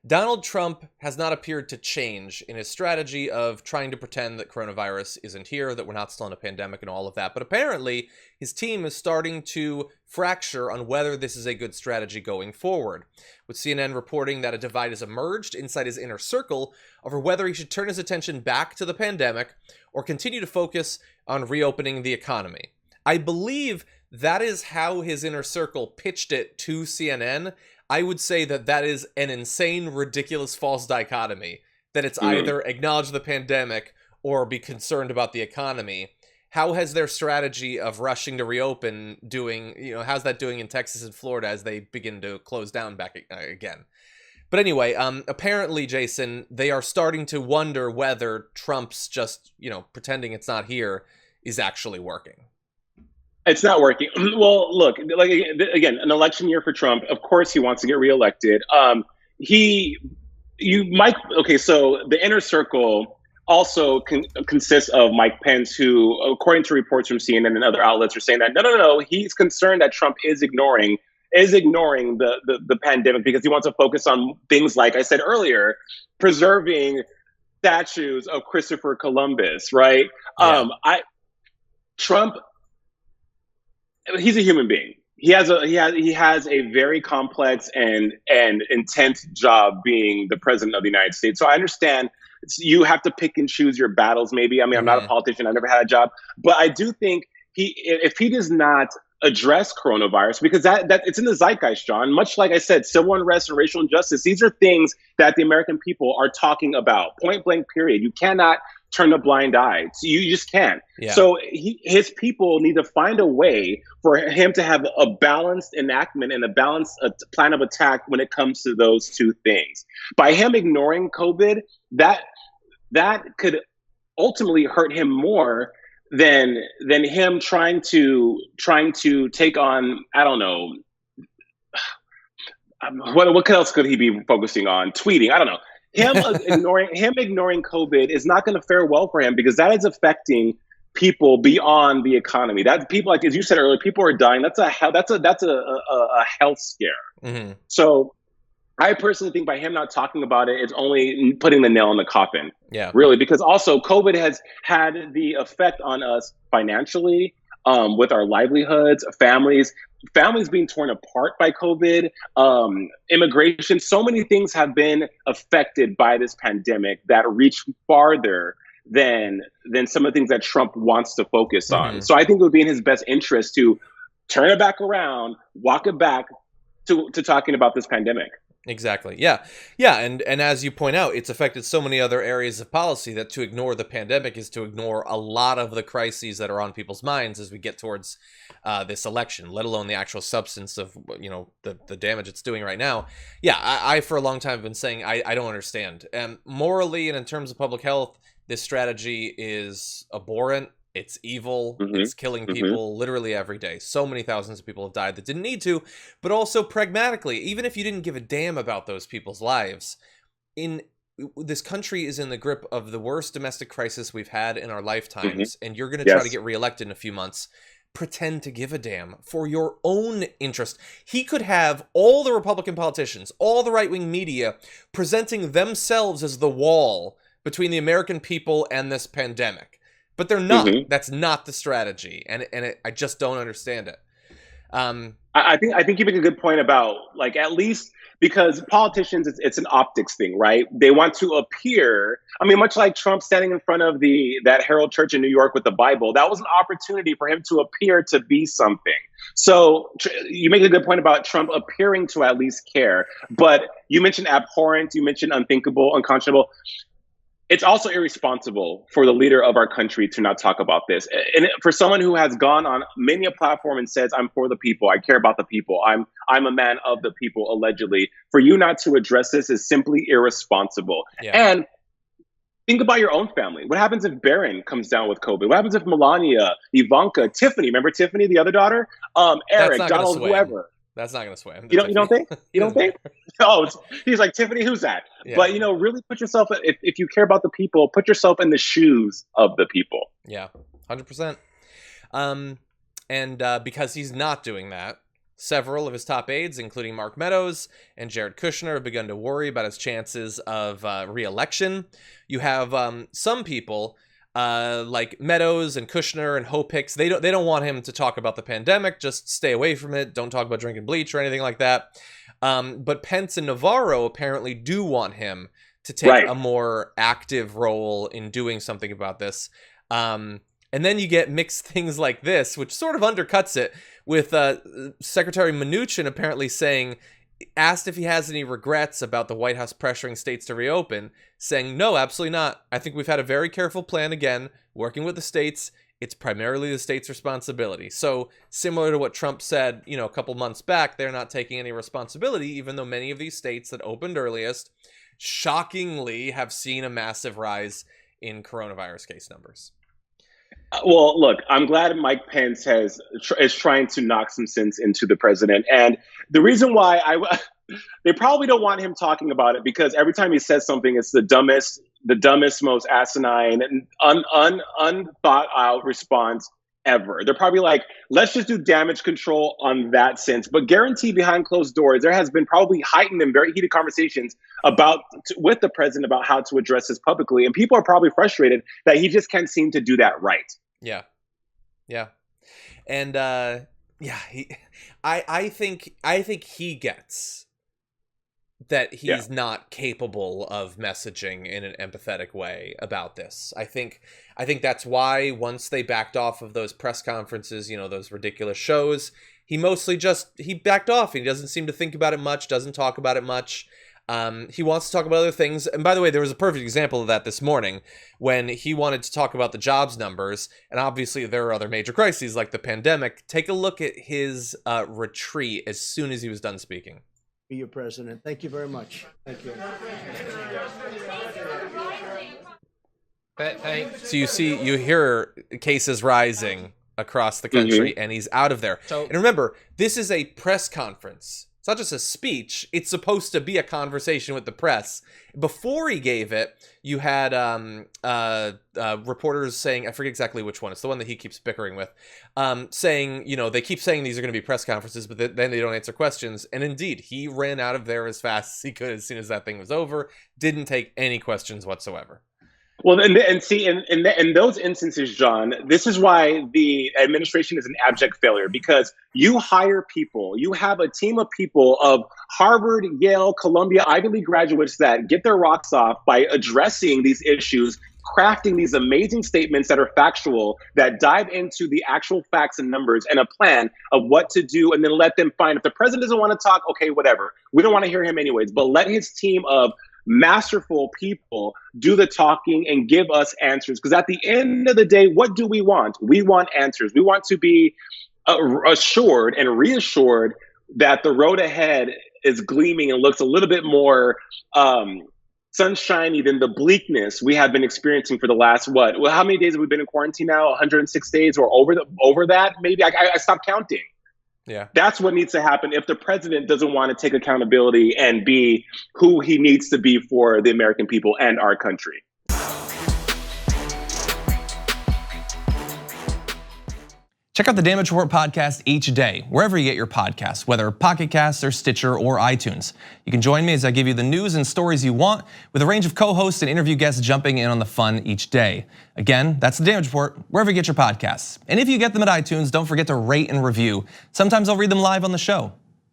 Donald Trump has not appeared to change in his strategy of trying to pretend that coronavirus isn't here, that we're not still in a pandemic and all of that. But apparently, his team is starting to fracture on whether this is a good strategy going forward, with CNN reporting that a divide has emerged inside his inner circle over whether he should turn his attention back to the pandemic or continue to focus on reopening the economy. I believe that is how his inner circle pitched it to CNN. I would say that that is an insane, ridiculous, false dichotomy. That it's either acknowledge the pandemic or be concerned about the economy. How has their strategy of rushing to reopen how's that doing in Texas and Florida as they begin to close down back again? But anyway, apparently, Jason, they are starting to wonder whether Trump's just, pretending it's not here is actually working. It's not working. Well, look, like again, an election year for Trump. Of course, he wants to get reelected. So the inner circle also consists of Mike Pence, who, according to reports from CNN and other outlets, are saying that no, he's concerned that Trump is ignoring the pandemic because he wants to focus on things like I said earlier, preserving statues of Christopher Columbus, right? Yeah. Trump. He's a human being. He has a very complex and intense job being the president of the United States. So I understand you have to pick and choose your battles. Maybe I'm not a politician. I never had a job, but I do think if he does not address coronavirus, because that it's in the zeitgeist, John. Much like I said, civil unrest and racial injustice. These are things that the American people are talking about. Point blank. Period. You cannot turn a blind eye. You just can't. Yeah. So his people need to find a way for him to have a balanced enactment and a balanced plan of attack when it comes to those two things. By him ignoring COVID, that could ultimately hurt him more than him trying to take on, I don't know, what else could he be focusing on? Tweeting, I don't know. Him ignoring COVID is not going to fare well for him because that is affecting people beyond the economy. That people, like as you said earlier, people are dying. That's a health scare. Mm-hmm. So I personally think by him not talking about it, it's only putting the nail in the coffin. Yeah, really, because also COVID has had the effect on us financially, with our livelihoods, families being torn apart by COVID, immigration. So many things have been affected by this pandemic that reach farther than some of the things that Trump wants to focus on. So I think it would be in his best interest to turn it back around, walk it back to talking about this pandemic. Exactly. Yeah. And as you point out, it's affected so many other areas of policy that to ignore the pandemic is to ignore a lot of the crises that are on people's minds as we get towards this election, let alone the actual substance of, the damage it's doing right now. Yeah. I for a long time have been saying, I don't understand. Morally and in terms of public health, this strategy is abhorrent. It's evil. It's killing people literally every day. So many thousands of people have died that didn't need to, but also pragmatically, even if you didn't give a damn about those people's lives, this country is in the grip of the worst domestic crisis we've had in our lifetimes, and you're going to try to get reelected in a few months. Pretend to give a damn for your own interest. He could have all the Republican politicians, all the right-wing media presenting themselves as the wall between the American people and this pandemic. But they're not. That's not the strategy, and I just don't understand it. I think you make a good point about, like, at least because politicians, it's an optics thing, right? They want to appear. I mean, much like Trump standing in front of that Herald Church in New York with the Bible, that was an opportunity for him to appear to be something. So you make a good point about Trump appearing to at least care. But you mentioned abhorrent, you mentioned unthinkable, unconscionable. It's also irresponsible for the leader of our country to not talk about this. And for someone who has gone on many a platform and says, I'm for the people, I care about the people, I'm a man of the people, allegedly, for you not to address this is simply irresponsible. Yeah. And think about your own family. What happens if Barron comes down with COVID? What happens if Melania, Ivanka, Tiffany, remember Tiffany, the other daughter? Eric, Donald, whoever. That's not going to sway him. You don't think? You don't think? Oh, he's like, Tiffany, who's that? Yeah. But, really put yourself, if you care about the people, put yourself in the shoes of the people. Yeah, 100%. And because he's not doing that, Several of his top aides, including Mark Meadows and Jared Kushner, have begun to worry about his chances of re-election. You have some people like Meadows and Kushner and Hope Hicks. They don't want him to talk about the pandemic. Just stay away from it. Don't talk about drinking bleach or anything like that. But Pence and Navarro apparently do want him to take a more active role in doing something about this. And then you get mixed things like this, which sort of undercuts it, with Secretary Mnuchin apparently saying, asked if he has any regrets about the White House pressuring states to reopen, saying, no, absolutely not. I think we've had a very careful plan, again, working with the states. It's primarily the state's responsibility. So similar to what Trump said, a couple months back, they're not taking any responsibility, even though many of these states that opened earliest shockingly have seen a massive rise in coronavirus case numbers. Well, look, I'm glad Mike Pence is trying to knock some sense into the president. And the reason why they probably don't want him talking about it, because every time he says something, it's the dumbest, most asinine and unthought out response ever. They're probably like, let's just do damage control on that sense. But guarantee behind closed doors, there has been probably heightened and very heated conversations with the president about how to address this publicly. And people are probably frustrated that he just can't seem to do that right. Yeah. And I think he gets that he's not capable of messaging in an empathetic way about this. I think that's why once they backed off of those press conferences, those ridiculous shows, he backed off. He doesn't seem to think about it much, doesn't talk about it much. He wants to talk about other things. And by the way, there was a perfect example of that this morning when he wanted to talk about the jobs numbers. And obviously there are other major crises like the pandemic. Take a look at his retreat as soon as he was done speaking. Be your president. Thank you very much. Thank you. So you hear cases rising across the country, and he's out of there. And remember, this is a press conference. It's not just a speech. It's supposed to be a conversation with the press. Before he gave it, you had reporters saying, I forget exactly which one. It's the one that he keeps bickering with, saying, they keep saying these are going to be press conferences, but then they don't answer questions. And indeed, he ran out of there as fast as he could as soon as that thing was over. Didn't take any questions whatsoever. Well, and see, in those instances, John, this is why the administration is an abject failure, because you hire people, you have a team of people of Harvard, Yale, Columbia, Ivy League graduates that get their rocks off by addressing these issues, crafting these amazing statements that are factual, that dive into the actual facts and numbers and a plan of what to do, and then let them find. If the president doesn't want to talk, okay, whatever. We don't want to hear him anyways, but let his team of masterful people do the talking and give us answers. Because at the end of the day, what do we want? We want answers. We want to be assured and reassured that the road ahead is gleaming and looks a little bit more sunshiny than the bleakness we have been experiencing for the last, how many days have we been in quarantine now? 106 days or over that? Maybe I stopped counting. Yeah, that's what needs to happen if the president doesn't want to take accountability and be who he needs to be for the American people and our country. Check out the Damage Report podcast each day, wherever you get your podcasts, whether Pocket Casts or Stitcher or iTunes. You can join me as I give you the news and stories you want, with a range of co-hosts and interview guests jumping in on the fun each day. Again, that's the Damage Report, wherever you get your podcasts. And if you get them at iTunes, don't forget to rate and review. Sometimes I'll read them live on the show.